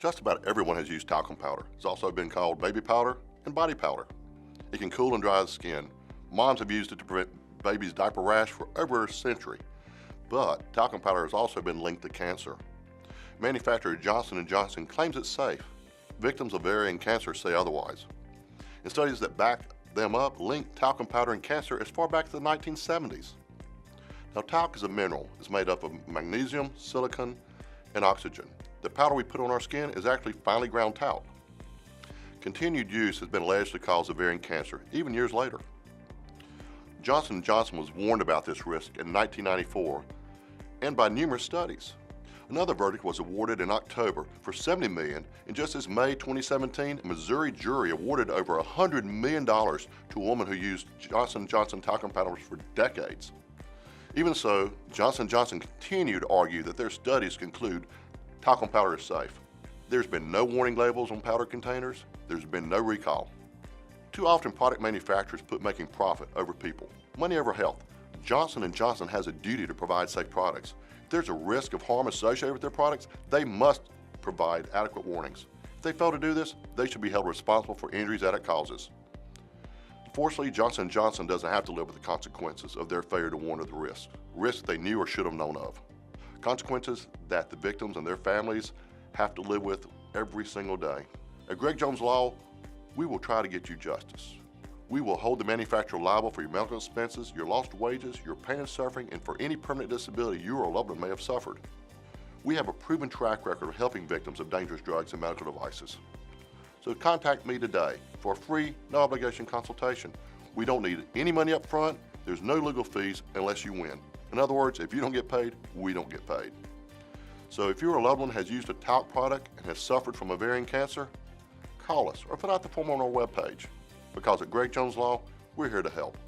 Just about everyone has used talcum powder. It's also been called baby powder and body powder. It can cool and dry the skin. Moms have used it to prevent babies' diaper rash for over a century. But talcum powder has also been linked to cancer. Manufacturer Johnson & Johnson claims it's safe. Victims of ovarian cancer say otherwise. And studies that back them up link talcum powder and cancer as far back as the 1970s. Now, talc is a mineral. It's made up of magnesium, silicon, and oxygen. The powder we put on our skin is actually finely ground talc. Continued use has been alleged to cause ovarian cancer, even years later. Johnson & Johnson was warned about this risk in 1994 and by numerous studies. Another verdict was awarded in October for $70 million, and just this May 2017, a Missouri jury awarded over $100 million to a woman who used Johnson & Johnson talcum powders for decades. Even so, Johnson & Johnson continued to argue that their studies conclude talcum powder is safe. There's been no warning labels on powder containers. There's been no recall. Too often, product manufacturers put making profit over people, money over health. Johnson & Johnson has a duty to provide safe products. If there's a risk of harm associated with their products, they must provide adequate warnings. If they fail to do this, they should be held responsible for injuries that it causes. Fortunately, Johnson & Johnson doesn't have to live with the consequences of their failure to warn of the risks they knew or should have known of. Consequences that the victims and their families have to live with every single day. At Greg Jones Law, we will try to get you justice. We will hold the manufacturer liable for your medical expenses, your lost wages, your pain and suffering, and for any permanent disability you or a loved one may have suffered. We have a proven track record of helping victims of dangerous drugs and medical devices. So contact me today for a free, no-obligation consultation. We don't need any money up front. There's no legal fees unless you win. In other words, if you don't get paid, we don't get paid. So if your loved one has used a talc product and has suffered from ovarian cancer, call us or fill out the form on our webpage. Because at Greg Jones Law, we're here to help.